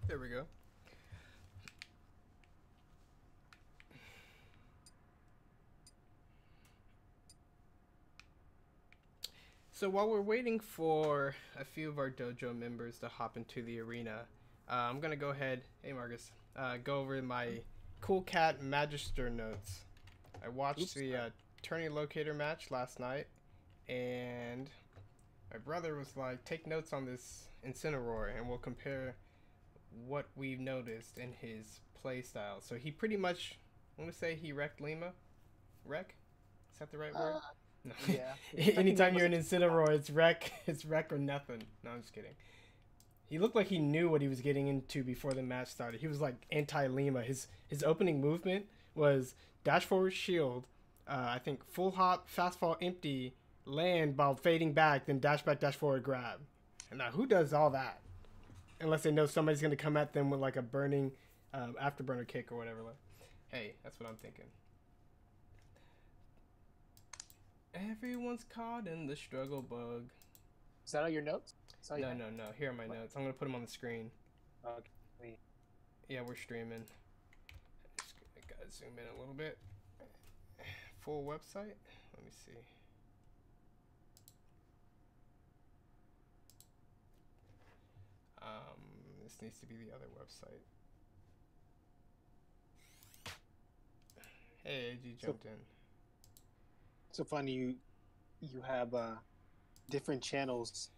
There we go. So while we're waiting for a few of our dojo members to hop into the arena, I'm gonna go ahead. Hey Marcus, go over my Cool Cat Magister notes. I watched the tourney locator match last night, and my brother was like, "Take notes on this Incineroar, and we'll compare what we've noticed in his play style." So he pretty much, I'm gonna say he wrecked Lima. Wreck? Is that the right word? No. Yeah. Anytime you're in Incineroar, it's wreck or nothing. No, I'm just kidding. He looked like he knew what he was getting into before the match started. He was like anti-Lima. His opening movement was dash forward shield, I think full hop, fast fall empty, land while fading back, then dash back, dash forward, grab. And now who does all that? Unless they know somebody's going to come at them with like a burning afterburner kick or whatever. Like, hey, that's what I'm thinking. Everyone's caught in the struggle bug. Is that all your notes? No. Here are my notes. I'm going to put them on the screen. Okay. Yeah, we're streaming. I got to zoom in a little bit. Full website? Let me see. This needs to be the other website. Hey, AG jumped in. So funny you have different channels,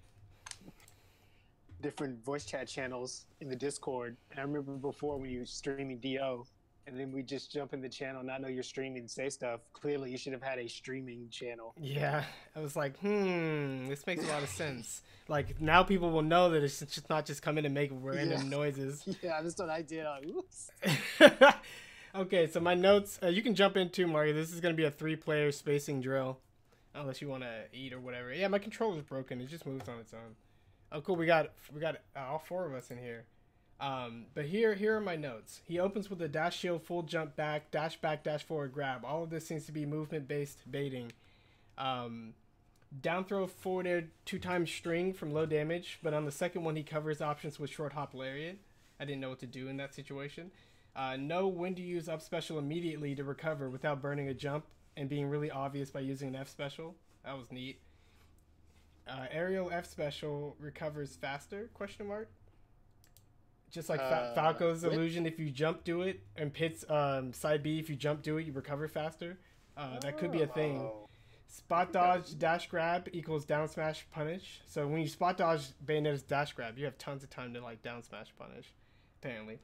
different voice chat channels in the Discord. And I remember before when you were streaming DO, and then we just jump in the channel, not know you're streaming, say stuff. Clearly, you should have had a streaming channel. Yeah, I was like, this makes a lot of sense. Like, now people will know that it's just not just come in and make random noises. Yeah, that's what I did. Oops. Okay, so my notes, you can jump in too, Mario. This is going to be a 3-player spacing drill. Unless you want to eat or whatever. Yeah, my controller's broken. It just moves on its own. Oh, cool. We got all 4 of us in here. But here are my notes. He opens with a dash shield, full jump back, dash forward, grab. All of this seems to be movement-based baiting. Down throw, forward air, 2x string from low damage. But on the second one, he covers options with short hop lariat. I didn't know what to do in that situation. Know when to use up special immediately to recover without burning a jump and being really obvious by using an F special. That was neat. Aerial F special recovers faster, question mark. Just like Falco's illusion, if you jump do it, and Pit's side B, if you jump do it, you recover faster. That could be a thing. Spot dodge, dash grab equals down smash punish. So when you spot dodge Bayonetta's dash grab, you have tons of time to like down smash punish, apparently.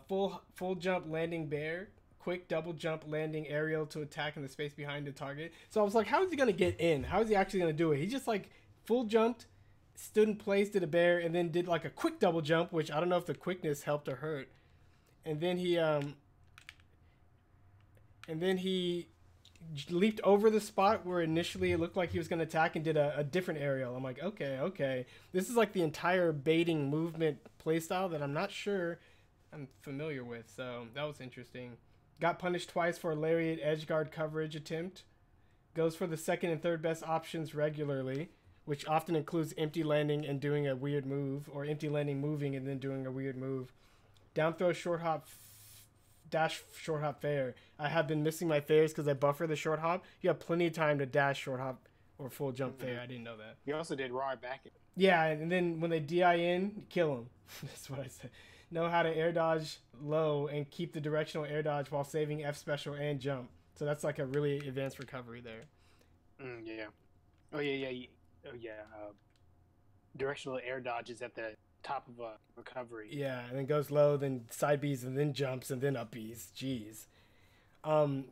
Full jump landing bear, quick double jump landing aerial to attack in the space behind the target. So I was like, how is he gonna get in? How is he actually gonna do it? He just like full jumped, stood in place, did a bear, and then did like a quick double jump, which I don't know if the quickness helped or hurt. And then he leaped over the spot where initially it looked like he was going to attack and did a different aerial. I'm like, okay. This is like the entire baiting movement playstyle that I'm not sure I'm familiar with. So that was interesting. Got punished twice for a lariat edge guard coverage attempt. Goes for the second and third best options regularly, which often includes empty landing and doing a weird move, or empty landing moving and then doing a weird move. Down throw, short hop, dash short hop fair. I have been missing my fairs because I buffer the short hop. You have plenty of time to dash short hop or full jump fair. I didn't know that. You also did raw back. Yeah, and then when they DI in, kill them. That's what I said. Know how to air dodge low and keep the directional air dodge while saving F special and jump. So that's like a really advanced recovery there. Yeah. Oh yeah. Directional air dodge is at the top of a recovery. Yeah, and then goes low, then side Bs, and then jumps, and then up Bs. Jeez.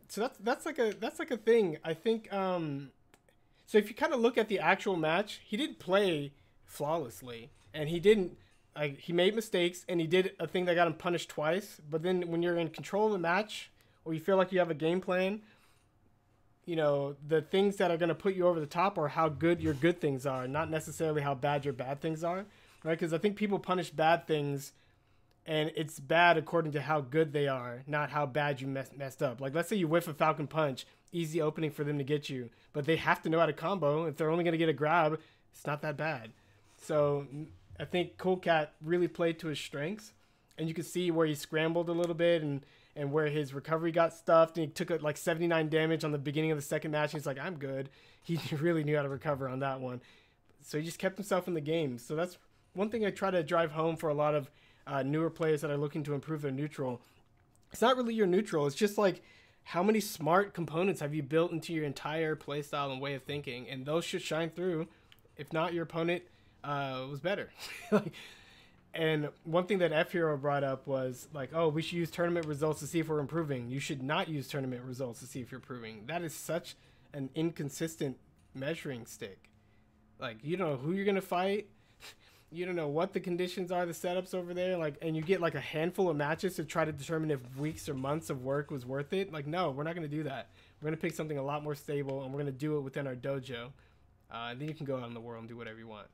So that's like a thing. I think. So if you kind of look at the actual match, he didn't play flawlessly, and he didn't. Like, he made mistakes, and he did a thing that got him punished twice. But then when you're in control of the match, or you feel like you have a game plan, you know, the things that are going to put you over the top are how good your good things are, not necessarily how bad your bad things are, right? Because I think people punish bad things, and it's bad according to how good they are, not how bad you messed up. Like, let's say you whiff a Falcon Punch, easy opening for them to get you, but they have to know how to combo. If they're only going to get a grab, it's not that bad. So I think Cool Cat really played to his strengths, and you could see where he scrambled a little bit and where his recovery got stuffed, and he took like 79 damage on the beginning of the second match. He's like, I'm good. He really knew how to recover on that one. So he just kept himself in the game. So that's one thing I try to drive home for a lot of newer players that are looking to improve their neutral. It's not really your neutral. It's just like, how many smart components have you built into your entire playstyle and way of thinking? And those should shine through. If not, your opponent was better. And one thing that F-Hero brought up was like, oh, we should use tournament results to see if we're improving. You should not use tournament results to see if you're improving. That is such an inconsistent measuring stick. Like, you don't know who you're going to fight. You don't know what the conditions are, the setups over there. Like, and you get like a handful of matches to try to determine if weeks or months of work was worth it. Like, no, we're not going to do that. We're going to pick something a lot more stable, and we're going to do it within our dojo. And then you can go out in the world and do whatever you want.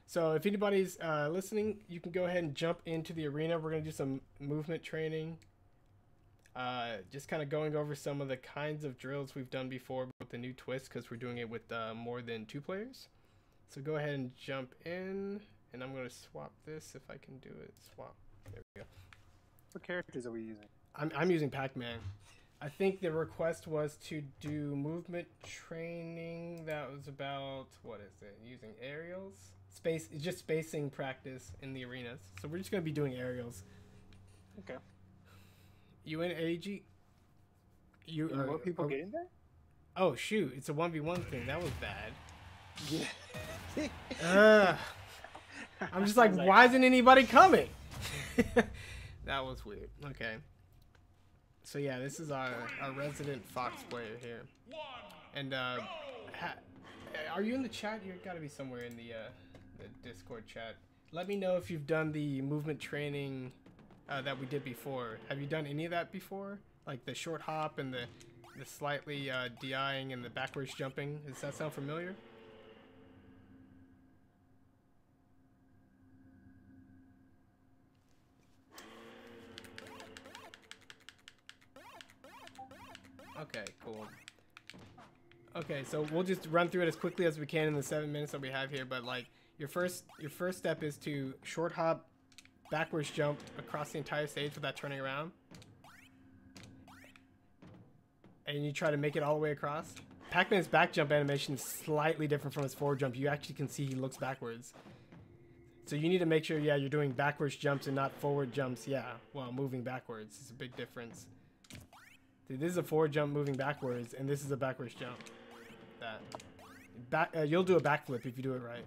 So if anybody's listening, you can go ahead and jump into the arena. We're going to do some movement training. Just kind of going over some of the kinds of drills we've done before with the new twist, because we're doing it with more than 2 players. So go ahead and jump in, and I'm going to swap this if I can do it. Swap. There we go. What characters are we using? I'm using Pac-Man. I think the request was to do movement training. That was about, what is it? Using aerials? Just spacing practice in the arenas. So we're just going to be doing aerials. Okay. You in AG? You more people get in there? Oh shoot! It's a 1v1 thing. That was bad. Yeah. I'm just like, why isn't anybody coming? That was weird. Okay. So yeah, this is our resident Fox player here. And are you in the chat? You gotta be somewhere in the Discord chat. Let me know if you've done the movement training that we did before. Have you done any of that before? Like the short hop and the slightly DIing and the backwards jumping. Does that sound familiar? Okay, cool. Okay, so we'll just run through it as quickly as we can in the 7 minutes that we have here. But like, your first step is to short hop, backwards jump across the entire stage without turning around, and you try to make it all the way across. Pac-Man's back jump animation is slightly different from his forward jump. You actually can see he looks backwards. So you need to make sure, yeah, you're doing backwards jumps and not forward jumps, yeah, while moving backwards. It's a big difference. Dude, this is a forward jump moving backwards, and this is a backwards jump. You'll do a backflip if you do it right.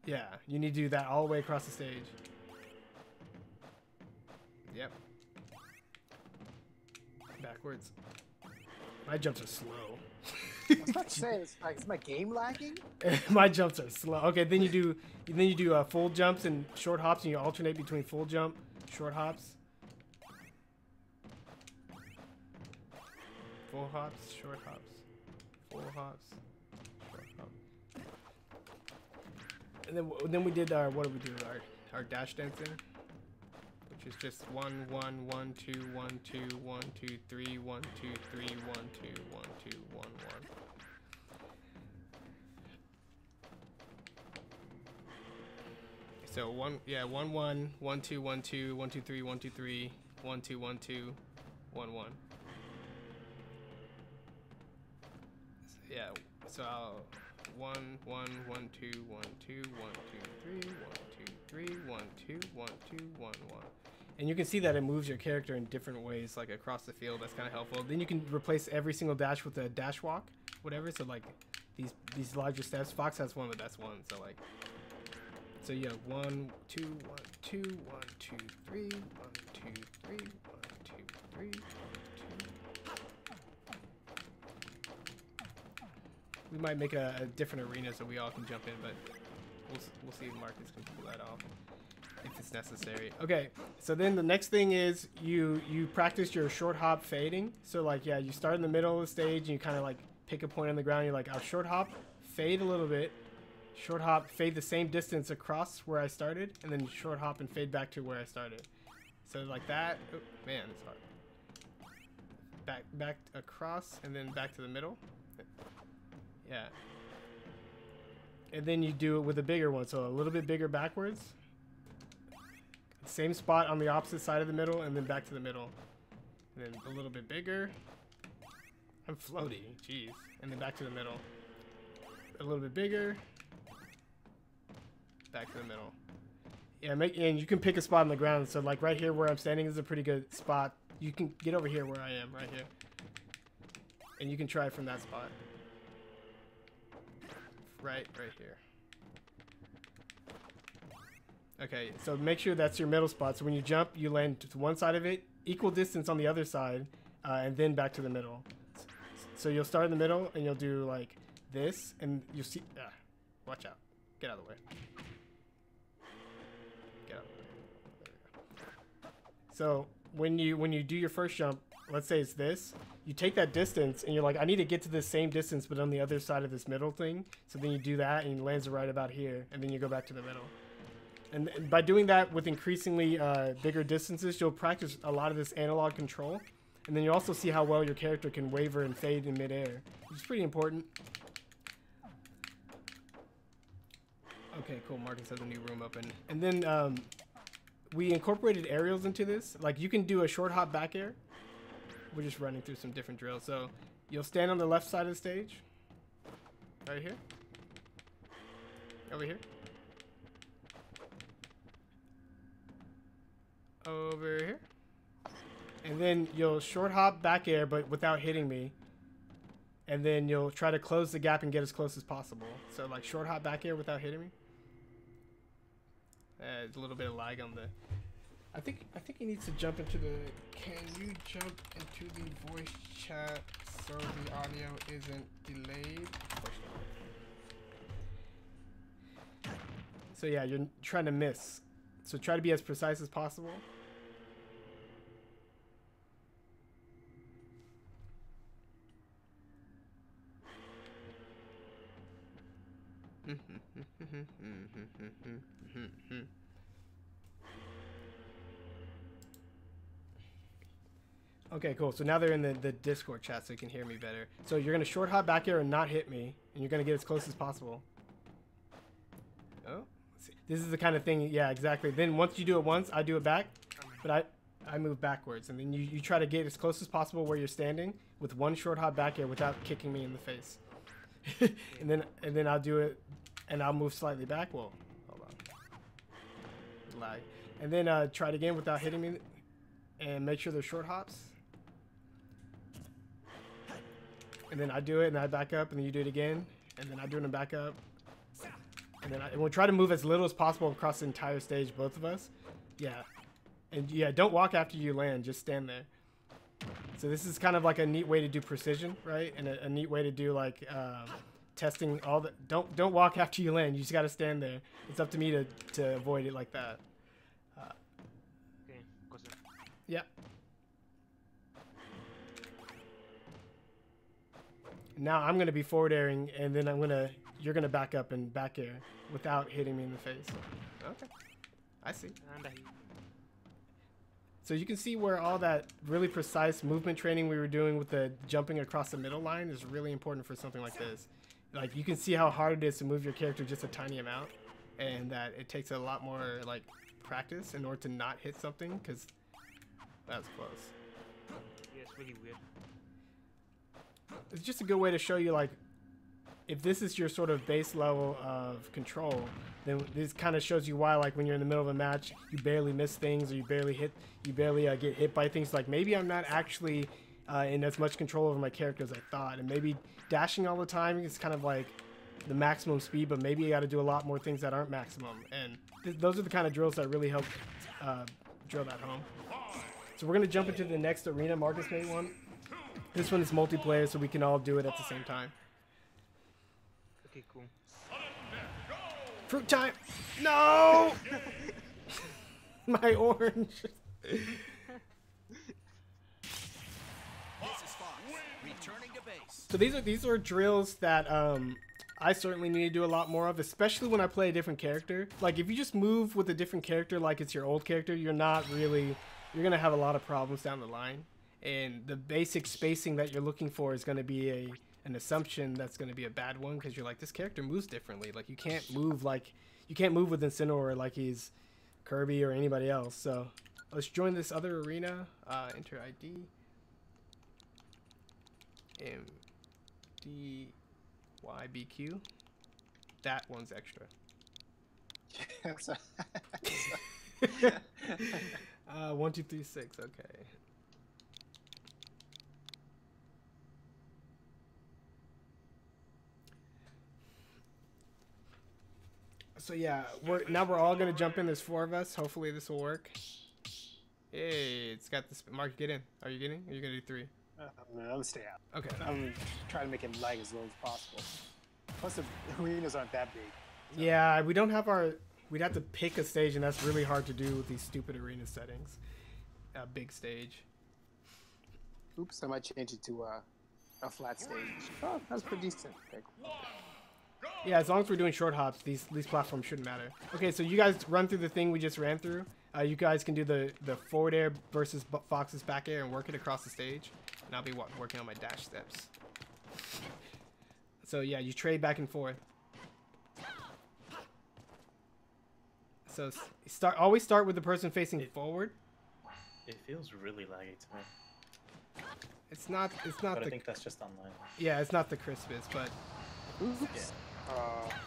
Yeah, you need to do that all the way across the stage. Yep. Backwards. My jumps are slow. I was about to say, is my game lagging? My jumps are slow. Okay, then you do full jumps and short hops, and you alternate between full jump, short hops. Full hops, short hops, full hops, short hops. And then we did our, what did we do? Our dash dancing, which is just 1 1 1 2 1 2 1 2 3 1 2 3 1 2 1 2 1 1. So 1 1 1 2 1 2 1 2 3 1 2 3 1 2 1 2 1 1. Yeah, so 1 1 1 2 1 2 1 2 3 1 2 3 1 2 1 2 1 1. And you can see that it moves your character in different ways, like across the field. That's kind of helpful. Then you can replace every single dash with a dash walk, whatever. So like these larger steps. Fox has one of the best ones. So like So you have 1, 2, 1, 2, 1, 2, 3, 1, 2, 3, 1, 2, 3, 1, 2. We might make a different arena so we all can jump in, but we'll see if Marcus can pull that off if it's necessary. Okay, so then the next thing is you practice your short hop fading. So like, yeah, you start in the middle of the stage and you kind of like pick a point on the ground. You're like, I'll short hop, fade a little bit, short hop, fade the same distance across where I started, and then short hop and fade back to where I started. So like that. Oh, man, it's hard. Back across and then back to the middle. Yeah. And then you do it with a bigger one, so a little bit bigger backwards. Same spot on the opposite side of the middle, and then back to the middle. And then a little bit bigger. I'm floating, jeez. And then back to the middle. A little bit bigger. Back to the middle. Yeah, and you can pick a spot on the ground. So like right here where I'm standing is a pretty good spot. You can get over here where I am, right here. And you can try it from that spot. Right here. Okay, so make sure that's your middle spot. So when you jump, you land to one side of it, equal distance on the other side, and then back to the middle. So you'll start in the middle, and you'll do like this, and you'll see. Watch out! Get out of the way. Get out of the way. There we go. So when you do your first jump, let's say it's this. You take that distance and you're like, I need to get to the same distance, but on the other side of this middle thing. So then you do that and it lands right about here. And then you go back to the middle. And by doing that with increasingly bigger distances, you'll practice a lot of this analog control. And then you also see how well your character can waver and fade in midair, which is pretty important. Okay, cool. Marcus has a new room open. And then we incorporated aerials into this. Like you can do a short hop back air. We're just running through some different drills. So you'll stand on the left side of the stage. Right here. Over here. Over here. And then you'll short hop back air, but without hitting me. And then you'll try to close the gap and get as close as possible. So like short hop back air without hitting me. There's a little bit of lag on the... I think he needs to jump into the... Can you jump into the voice chat so the audio isn't delayed? So yeah, you're trying to miss. So try to be as precise as possible. Okay, cool. So now they're in the Discord chat so you can hear me better. So you're going to short hop back here and not hit me. And you're going to get as close as possible. Oh, let's see. This is the kind of thing, yeah, exactly. Then once you do it once, I do it back. But I move backwards. And then you try to get as close as possible where you're standing with one short hop back here without kicking me in the face. and then I'll do it and I'll move slightly back. Whoa, hold on. Lag. And then try it again without hitting me. And make sure they're short hops. And then I do it, and I back up, and then you do it again, and then I do it and back up. And then we'll try to move as little as possible across the entire stage, both of us. Yeah. And yeah, don't walk after you land, just stand there. So this is kind of like a neat way to do precision, right? And a neat way to do like testing all the... Don't walk after you land, you just got to stand there. It's up to me to avoid it like that. Okay, yeah. Now I'm gonna be forward airing, and then you're gonna back up and back air without hitting me in the face. Okay, I see. So you can see where all that really precise movement training we were doing with the jumping across the middle line is really important for something like this. Like you can see how hard it is to move your character just a tiny amount, and that it takes a lot more like practice in order to not hit something, because that was close. Yeah, it's really weird. It's just a good way to show you, like, if this is your sort of base level of control, then this kind of shows you why, like, when you're in the middle of a match, you barely miss things, or you barely get hit by things. Like, maybe I'm not actually in as much control over my character as I thought, and maybe dashing all the time is kind of like the maximum speed, but maybe you got to do a lot more things that aren't maximum. And those are the kind of drills that really help drill that home. So we're gonna jump into the next arena Marcus made one. This one is multiplayer, so we can all do it at the same time. Okay, cool. Fruit time! No! My orange. This is Fox, returning to base. So these are drills that I certainly need to do a lot more of, especially when I play a different character. Like if you just move with a different character like it's your old character, you're gonna have a lot of problems down the line. And the basic spacing that you're looking for is gonna be an assumption that's gonna be a bad one, because you're like, this character moves differently. Like you can't move with Incineroar like he's Kirby or anybody else. So let's join this other arena. Enter ID. MDYBQ. That one's extra. 1, 2, 3, 6. Okay. So yeah, we're all gonna jump in. There's 4 of us. Hopefully this will work. Hey, it's got this. Mark, get in. Are you getting? Are you gonna do 3? No, I'm gonna stay out. Okay. I'm trying to make it lag as low as possible. Plus the arenas aren't that big. So. Yeah, we don't have our. We'd have to pick a stage, and that's really hard to do with these stupid arena settings. A big stage. Oops, I might change it to a flat stage. Oh, that's pretty decent. Okay, cool. Yeah, as long as we're doing short hops, these platforms shouldn't matter. Okay, so you guys run through the thing we just ran through. You guys can do the forward air versus Fox's back air and work it across the stage. And I'll be working on my dash steps. So yeah, you trade back and forth. So always start with the person facing forward. It feels really laggy to me. It's not But the. I think that's just online. Yeah, it's not the crispest, but Oops.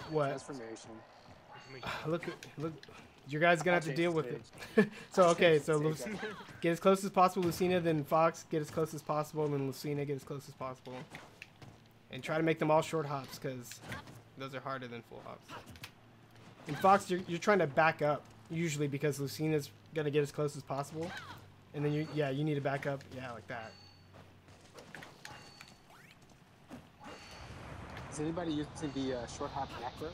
what? Transformation. Look, you guys gonna have to Change deal the with it. stage. So okay, Change the so stage. get as close as possible, Lucina. Then Fox, get as close as possible, and then Lucina, get as close as possible. And try to make them all short hops, because those are harder than full hops. And Fox, you're trying to back up usually, because Lucina's gonna get as close as possible, and then you need to back up, like that. Is anybody using the short hop macro?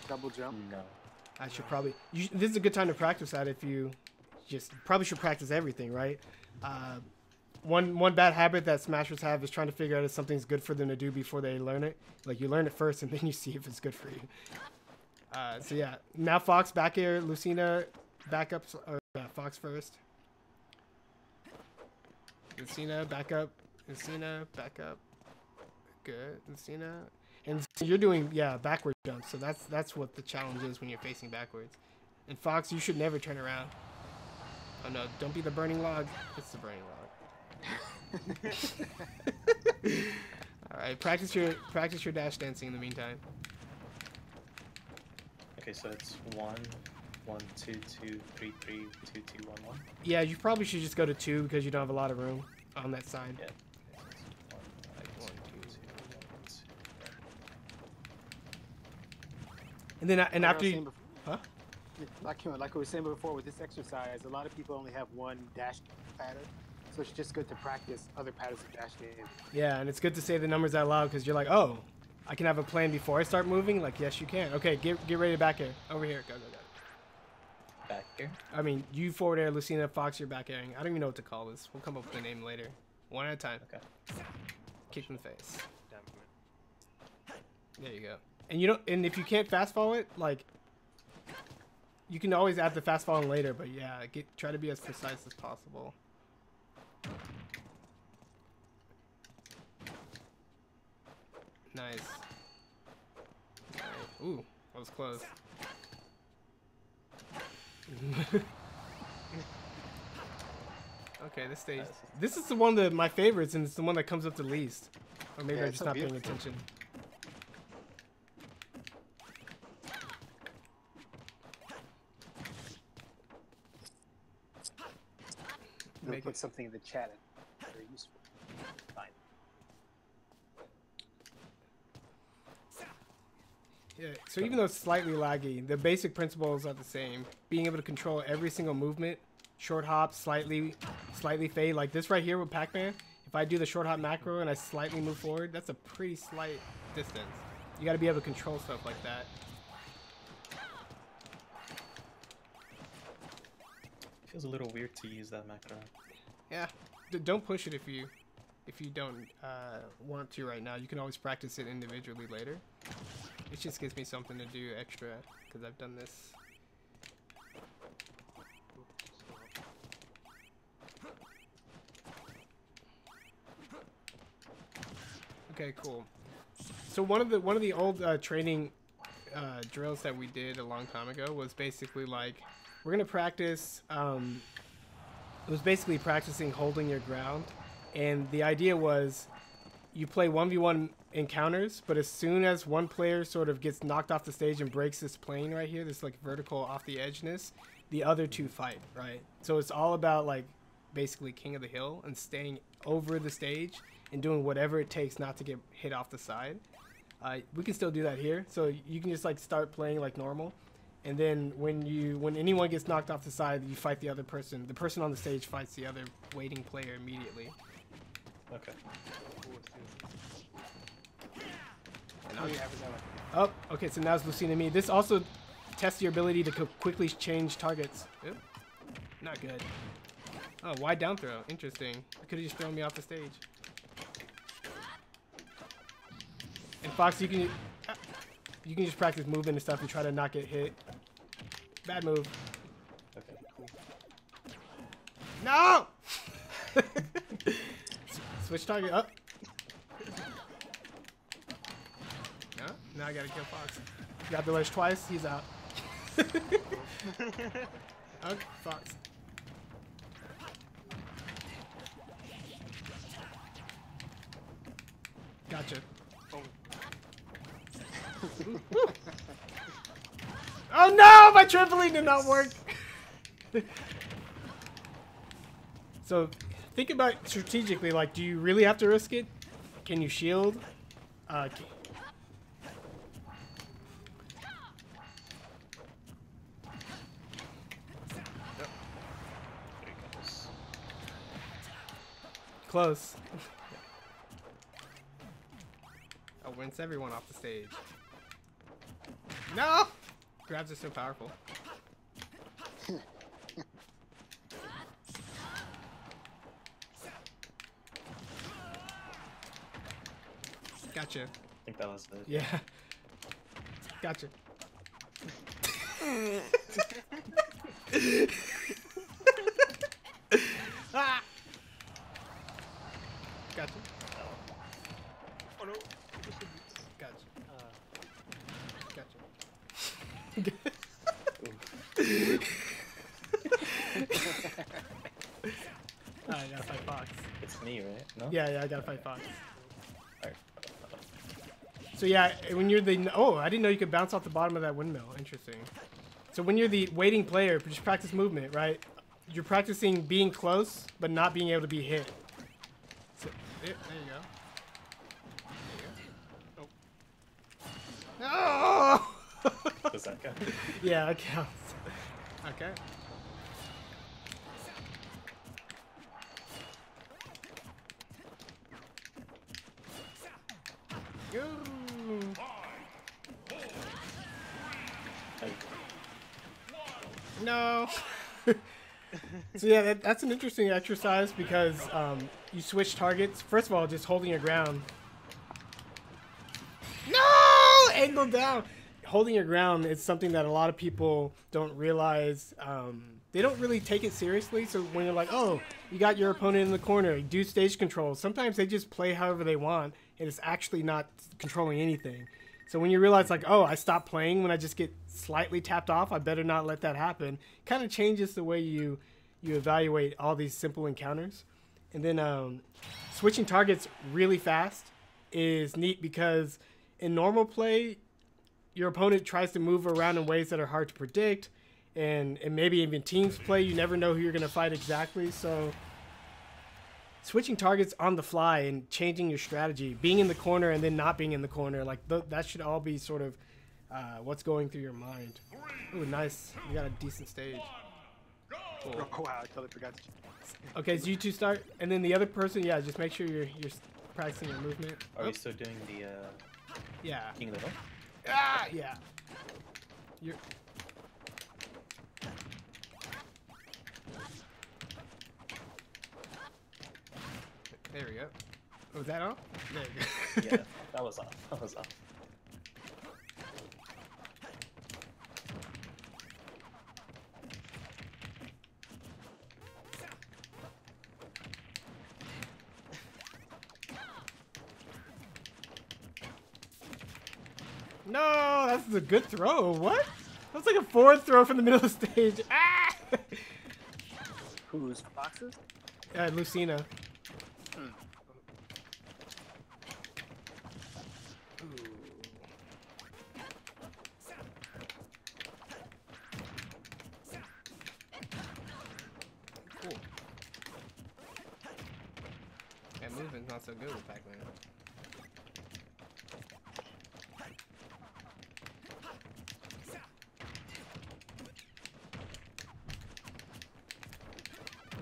Double jump? No. I should probably. This is a good time to practice that. If you probably should practice everything, right? One bad habit that Smashers have is trying to figure out if something's good for them to do before they learn it. Like you learn it first, and then you see if it's good for you. So yeah, now Fox back air, Lucina back up, or Fox first. Lucina back up, Lucina back up. Good, Lucina. And you're doing backward jumps, so that's what the challenge is when you're facing backwards. And Fox, you should never turn around. Oh no, don't be the burning log. It's the burning log. All right, practice your dash dancing in the meantime. Okay, so it's 1, 1, 2, 2, 3, 3, 2, 2, 1, 1. Yeah, you probably should just go to 2 because you don't have a lot of room on that side. Yeah. And then after you, like I was saying before, with this exercise, a lot of people only have one dash pattern, so it's just good to practice other patterns of dash dance. Yeah, and it's good to say the numbers out loud, because you're like, oh, I can have a plan before I start moving. Like, yes, you can. Okay, get ready to back air. Over here, go. Back here? I mean, you forward air, Lucina, Fox, you're back airing. I don't even know what to call this. We'll come up with a name later. One at a time. Okay. Kick in the face. Damn it. There you go. And if you can't fast fall it, like, you can always add the fast falling later, but yeah, try to be as precise as possible. Nice. Right. Ooh, that was close. Okay, this stage. This is the one that my favorites, and it's the one that comes up the least. Or maybe I'm just not paying attention. We'll put something in the chat. Very useful. Fine. Yeah, so even though it's slightly laggy, the basic principles are the same. Being able to control every single movement, short hop, slightly fade, like this right here with Pac-Man. If I do the short hop macro and I slightly move forward, that's a pretty slight distance. You got to be able to control stuff like that. Feels a little weird to use that macro. Yeah, don't push it if you don't want to right now. You can always practice it individually later. It just gives me something to do extra because I've done this. Okay, cool. So one of the old training drills that we did a long time ago was basically like we're gonna practice. It was basically practicing holding your ground, and the idea was you play 1v1 encounters, but as soon as one player sort of gets knocked off the stage and breaks this plane right here, this like vertical off the edgeness, the other two fight, right? So it's all about like basically king of the hill and staying over the stage and doing whatever it takes not to get hit off the side. We can still do that here, so you can just like start playing like normal, and then when anyone gets knocked off the side, you fight the other person. The person on the stage fights the other waiting player immediately. Okay. Oh, okay, so now it's Lucina and me. This also tests your ability to quickly change targets. Oop, not good. Oh, wide down throw. Interesting. It could have just thrown me off the stage. And Fox, you can just practice movement and stuff and try to not get hit. Bad move. Okay, cool. No! Switch target up. No, now I gotta kill Fox. Got the ledge twice, he's out. Okay, Fox. Gotcha. Oh no! My trampoline did not work! So, think about strategically, like, do you really have to risk it? Can you shield? Close. Oh, rinse everyone off the stage. No! Grabs are so powerful. Gotcha. I think that was it. Yeah. Gotcha. Ah! Gotcha. Oh no. Gotcha. I gotta fight Fox. It's me, right? No? Yeah, I gotta fight Fox. Alright. So yeah, when you're the... Oh, I didn't know you could bounce off the bottom of that windmill. Interesting. So when you're the waiting player, just practice movement, right? You're practicing being close, but not being able to be hit. So, there you go. Oh! Does that count? Yeah, that counts. Okay. Go. No. So yeah, that's an interesting exercise because you switch targets. First of all, just holding your ground. No! Angle down. Holding your ground is something that a lot of people don't realize. They don't really take it seriously. So when you're like, oh, you got your opponent in the corner, do stage control. Sometimes they just play however they want, and it's actually not controlling anything. So when you realize, like, oh, I stopped playing when I just get slightly tapped off, I better not let that happen, kind of changes the way you evaluate all these simple encounters. And then switching targets really fast is neat because in normal play, your opponent tries to move around in ways that are hard to predict, and maybe even teams play, you never know who you're going to fight exactly. So switching targets on the fly and changing your strategy, being in the corner and then not being in the corner, like that should all be sort of What's going through your mind? Ooh, nice. You got a decent stage. Cool. Oh, wow, I totally forgot to. Okay, so you two start, and then the other person, yeah, just make sure you're practicing your movement. Are we still doing the Yeah. King Little? Ah, yeah. You're. There we go. Was that on? There we go. Yeah, that was off. That was off. No, that's a good throw. What? That's like a forward throw from the middle of the stage. Ah! Who's boxes? Lucina. Cool. Yeah, moving's not so good with Pac-Man.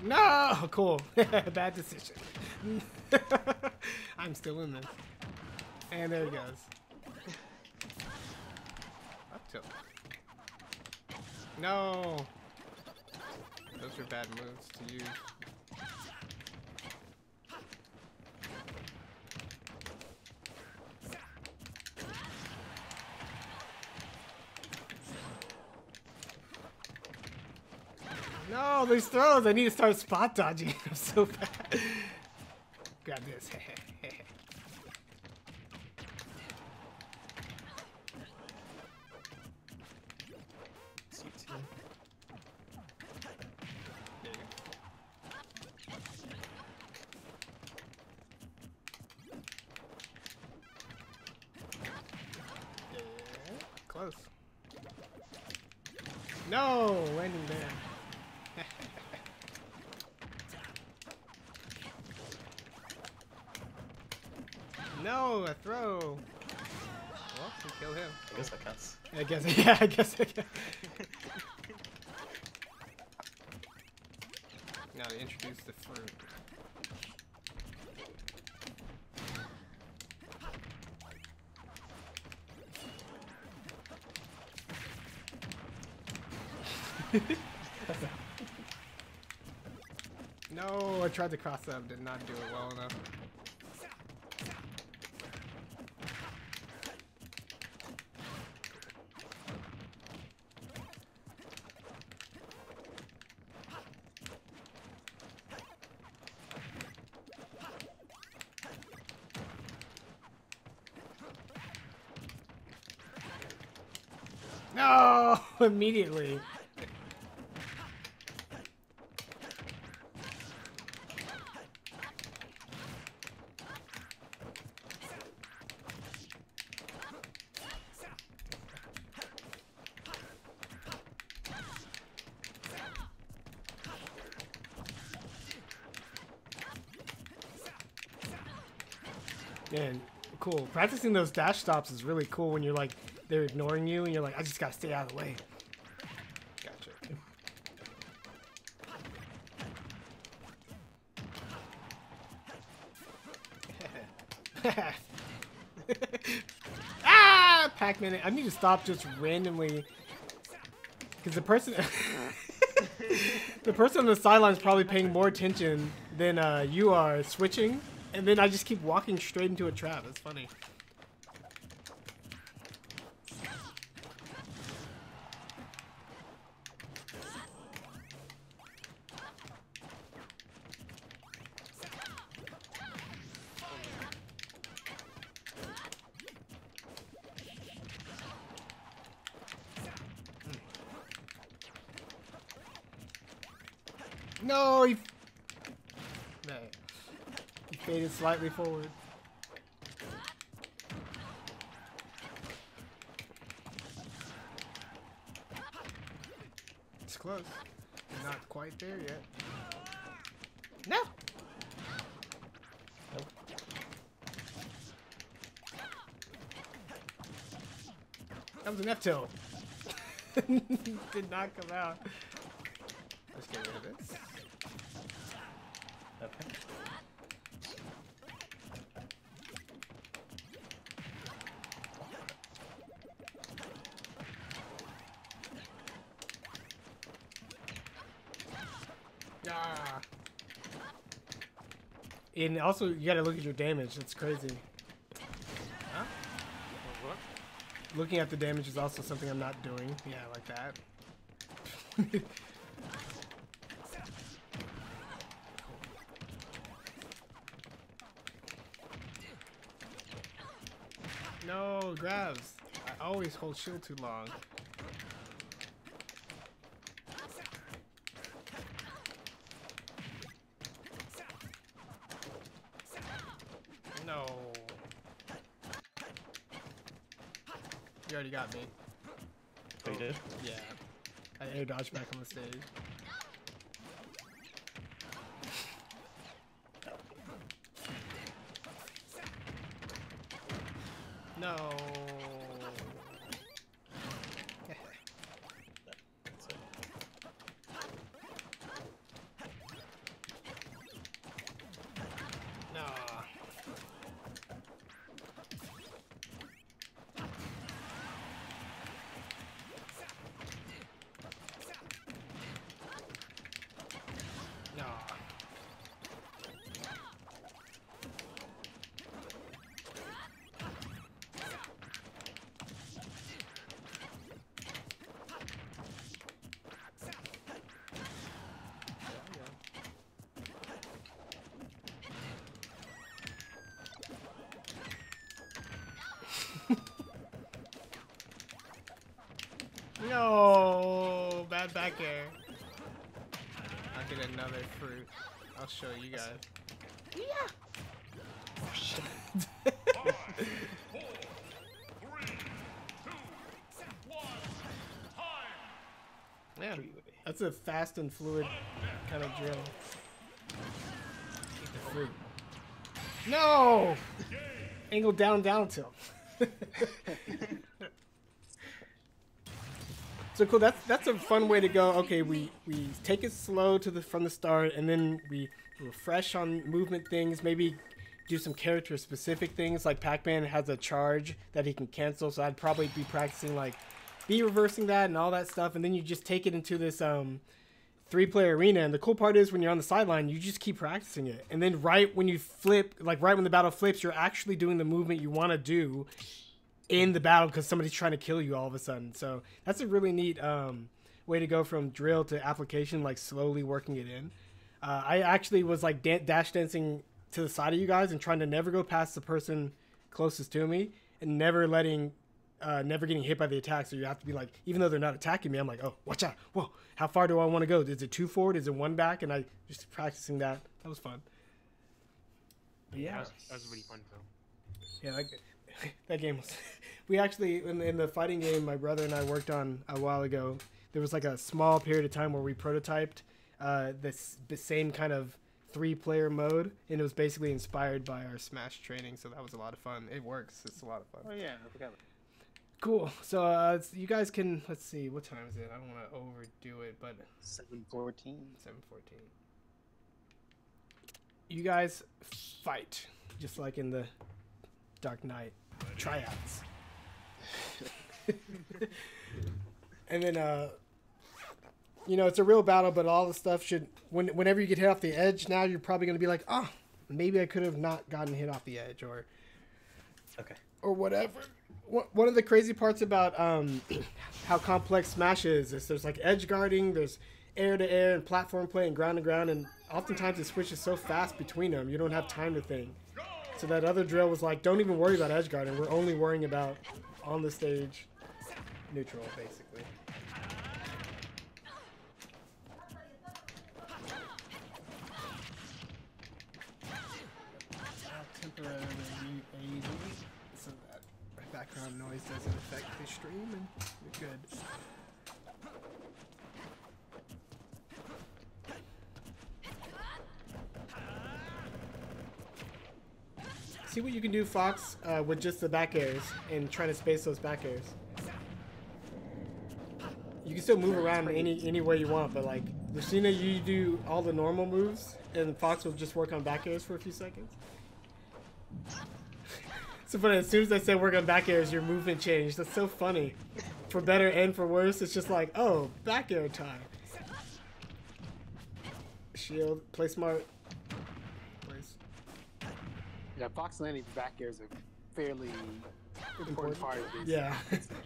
No! Cool. Bad decision. I'm still in this. And there he goes. Up tilt. No! Those are bad moves to use. No, these throws! I need to start spot dodging. I'm so bad. Grab this. Close. No, landing there. No, a throw. Well, we kill him. I guess that counts. I guess, yeah, I guess. Now to introduce the fruit. No, I tried to cross up, did not do it well enough. No, immediately. Man, cool. Practicing those dash stops is really cool when you're like, they're ignoring you and you're like, I just gotta stay out of the way. Gotcha. Ah! Pac-Man, I need to stop just randomly. Because the person... the person on the sideline is probably paying more attention than you are switching. And then I just keep walking straight into a trap. It's funny. No, he faded slightly forward. It's close. Not quite there yet. No! Nope. That was an F tilt. Did not come out. Let's get rid of it. Okay. Ah. And also, you gotta look at your damage. It's crazy. Huh? What? Looking at the damage is also something I'm not doing. Yeah, like that. No, grabs. I always hold shield too long. No. You already got me. Oh, you did? Yeah. I air dodged back on the stage. No. That's it. No. No. No, bad back air. I'll get another fruit. I'll show you guys. Yeah. Oh shit. Man, that's a fast and fluid kind of drill. Eat the fruit. No! Angle down, down tilt. So cool. That's a fun way to go. Okay, we take it slow from the start, and then we refresh on movement things. Maybe do some character specific things. Like Pac-Man has a charge that he can cancel, so I'd probably be practicing like B reversing that and all that stuff. And then you just take it into this 3-player arena. And the cool part is when you're on the sideline, you just keep practicing it. And then right when you flip, like right when the battle flips, you're actually doing the movement you want to do in the battle because somebody's trying to kill you all of a sudden. So that's a really neat way to go from drill to application, like slowly working it in. I actually was like dash dancing to the side of you guys and trying to never go past the person closest to me and never getting hit by the attack. So you have to be like, even though they're not attacking me, I'm like, oh, watch out. Whoa, how far do I want to go? Is it 2 forward? Is it 1 back? And I just practicing that. That was fun. But yeah. That was really fun, though. Yeah, that game was... We actually, in the fighting game my brother and I worked on a while ago, there was like a small period of time where we prototyped the same kind of 3-player mode, and it was basically inspired by our Smash training, so that was a lot of fun. It works. It's a lot of fun. Oh yeah, I forgot. Cool. So you guys can, let's see, what time is it? I don't want to overdo it, but 7:14. 7:14. You guys fight, just like in the Dark Knight tryouts. And then, it's a real battle, but all the stuff should, whenever you get hit off the edge, now you're probably going to be like, oh, maybe I could have not gotten hit off the edge, or whatever. One of the crazy parts about how complex Smash is there's like edge guarding, there's air to air and platform play and ground to ground, and oftentimes it switches so fast between them you don't have time to think. So that other drill was like, don't even worry about edge guarding. We're only worrying about on the stage neutral, basically. I'll temporarily mute AD so that background noise doesn't affect the stream, and you're good. See what you can do, Fox, with just the back airs and trying to space those back airs. can still move around any way you want, but like Lucina, you do all the normal moves, and Fox will just work on back airs for a few seconds. So funny, as soon as I said work on back airs, your movement changed. That's so funny. For better and for worse, it's just like, oh, back air time. Shield, play smart. Place. Yeah, Fox landing back air is a fairly important part of this Yeah.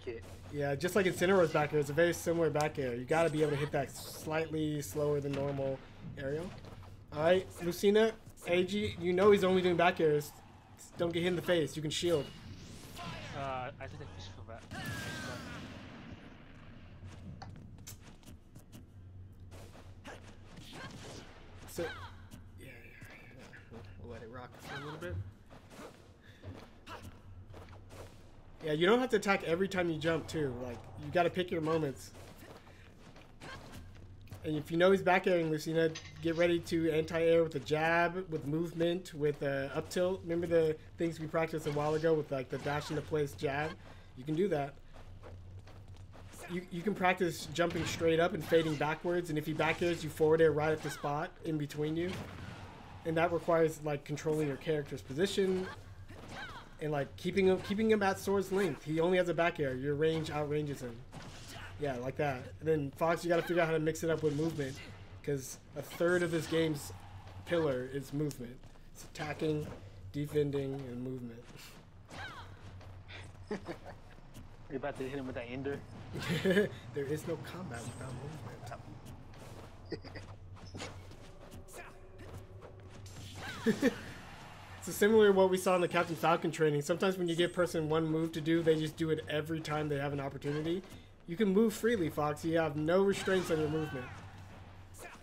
kit. Yeah, just like in Cinera's back air, it's a very similar back air. You got to be able to hit that slightly slower than normal aerial. All right, Lucina, AG, you know he's only doing back airs. Don't get hit in the face. You can shield. I think I just feel that. So, yeah. We'll let it rock for a little bit. Yeah, you don't have to attack every time you jump, too. Like, you got to pick your moments. And if you know he's back airing, Lucina, get ready to anti-air with a jab, with movement, with up tilt. Remember the things we practiced a while ago with like the dash into place jab? You can do that. You can practice jumping straight up and fading backwards, and if he back airs, you forward air right at the spot in between you. And that requires like controlling your character's position and like keeping him at sword's length. He only has a back air. Your range outranges him. Yeah, like that. And then Fox, you got to figure out how to mix it up with movement, because a third of this game's pillar is movement. It's attacking, defending, and movement. You're about to hit him with that ender. There is no combat without movement. So similar to what we saw in the Captain Falcon training, sometimes when you give person one move to do, they just do it every time they have an opportunity. You can move freely, Fox. You have no restraints on your movement.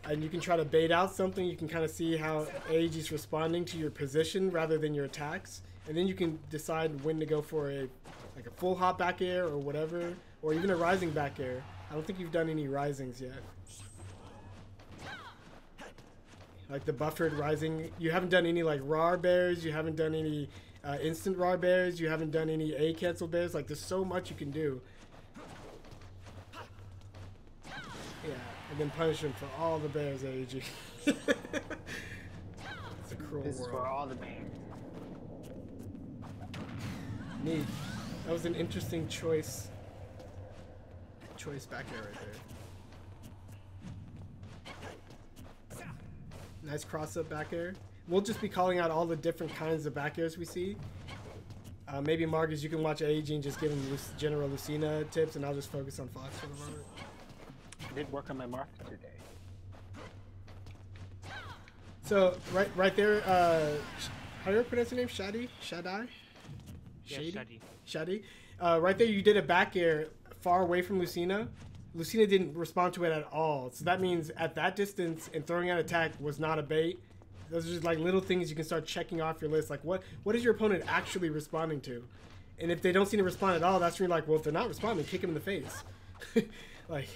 And you can try to bait out something. You can kind of see how AG is responding to your position rather than your attacks. And then you can decide when to go for a full hop back air or whatever, or even a rising back air. I don't think you've done any risings yet. Like the buffered rising. You haven't done any like RAR bears. You haven't done any instant RAR bears. You haven't done any A cancel bears. Like there's so much you can do. Yeah, and then punish him for all the bears, AG. It's a cruel This is world. for all the bears. Neat. That was an interesting choice. Back there, right there. Nice cross-up back air. We'll just be calling out all the different kinds of back airs we see. Maybe Marcus, you can watch AG and just give him general Lucina tips, and I'll just focus on Fox for the moment. I did work on my mark today. So right there, how do you pronounce your name? Shadi? Yeah, Shadi. Shadi. Right there, you did a back air far away from Lucina. Lucina didn't respond to it at all. So that means at that distance and throwing out attack was not a bait. Those are just like little things you can start checking off your list. Like what is your opponent actually responding to? And if they don't seem to respond at all, that's when you're like, well, if they're not responding, kick them in the face. Like,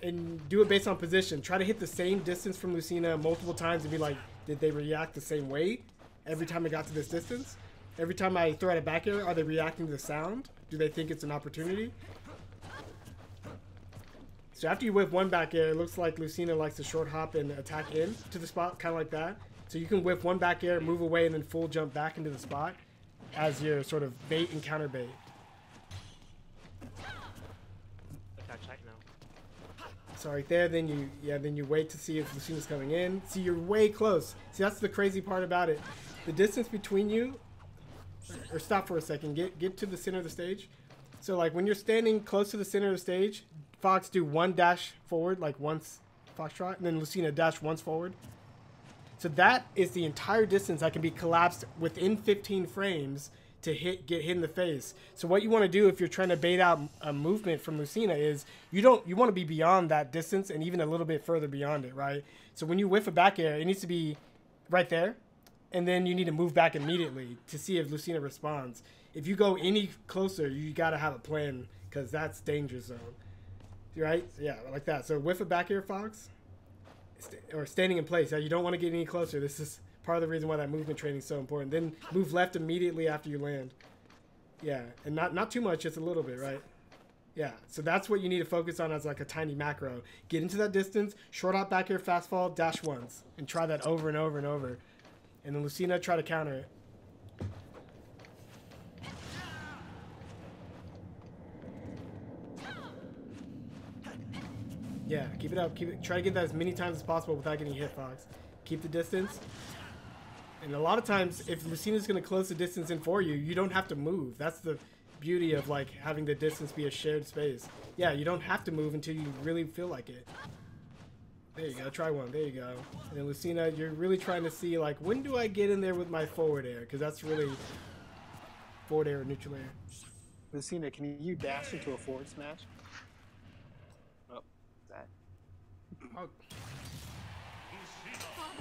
and do it based on position. Try to hit the same distance from Lucina multiple times and be like, did they react the same way every time I got to this distance? Every time I throw out a back air, are they reacting to the sound? Do they think it's an opportunity? So after you whip one back air, it looks like Lucina likes to short hop and attack in to the spot, kind of like that. So you can whip one back air, move away, and then full jump back into the spot as your sort of bait and counter bait. Attack tight now. So right there, then you wait to see if Lucina's coming in. See, you're way close. See, that's the crazy part about it. The distance between you, or stop for a second, get to the center of the stage. So like when you're standing close to the center of the stage, Fox do one dash forward, like once foxtrot, and then Lucina dash once forward. So that is the entire distance that can be collapsed within 15 frames to get hit in the face. So what you want to do if you're trying to bait out a movement from Lucina is you want to be beyond that distance and even a little bit further beyond it, right? So when you whiff a back air, it needs to be right there, and then you need to move back immediately to see if Lucina responds. If you go any closer, you got to have a plan because that's danger zone. Right? Yeah, like that. So whiff a back air, Fox, or standing in place. You don't want to get any closer. This is part of the reason why that movement training is so important. Then move left immediately after you land. Yeah, and not too much, just a little bit, right? Yeah, so that's what you need to focus on as like a tiny macro. Get into that distance, short hop back here, fast fall, dash once, and try that over and over and over. And then Lucina, try to counter it. Yeah, keep it up. Try to get that as many times as possible without getting hit, Fox. Keep the distance. And a lot of times, if Lucina's going to close the distance in for you, you don't have to move. That's the beauty of like having the distance be a shared space. Yeah, you don't have to move until you really feel like it. There you go. Try one. There you go. And then Lucina, you're really trying to see like, when do I get in there with my forward air? Because that's really forward air or neutral air. Lucina, can you dash into a forward smash? Oh, that. Oh.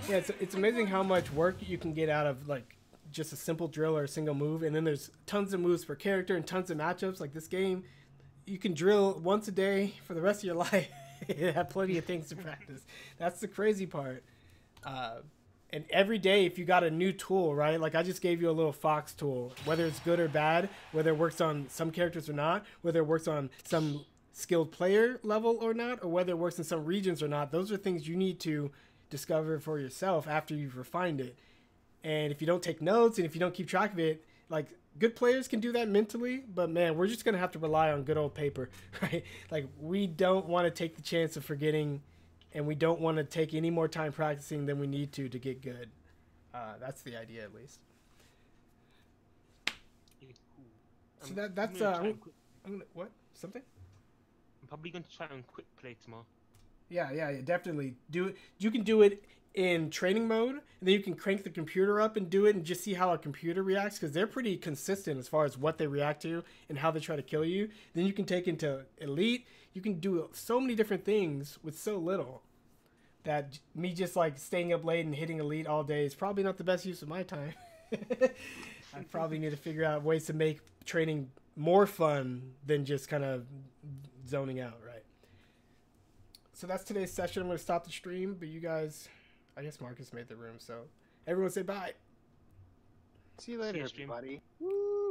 Yeah, it's amazing how much work you can get out of like just a simple drill or a single move, and then there's tons of moves per character and tons of matchups. Like this game, you can drill once a day for the rest of your life. You have plenty of things to practice. That's the crazy part. And every day, if you got a new tool, right? Like I just gave you a little Fox tool, whether it's good or bad, whether it works on some characters or not, whether it works on some skilled player level or not, or whether it works in some regions or not. Those are things you need to discover for yourself after you've refined it. And if you don't take notes and if you don't keep track of it, like good players can do that mentally, but man, we're just going to have to rely on good old paper, right? Like we don't want to take the chance of forgetting, and we don't want to take any more time practicing than we need to get good. That's the idea, at least. So that's I'm gonna, what? Something? I'm probably going to try and quick play tomorrow. Yeah, definitely. Do it. You can do it in training mode, and then you can crank the computer up and do it and just see how a computer reacts, because they're pretty consistent as far as what they react to and how they try to kill you. Then you can take into elite. You can do so many different things with so little that me just like staying up late and hitting elite all day is probably not the best use of my time. I probably need to figure out ways to make training more fun than just kind of zoning out, right? So that's today's session. I'm going to stop the stream, but you guys, I guess Marcus made the room, so everyone say bye. See you later, stream. everybody. Woo.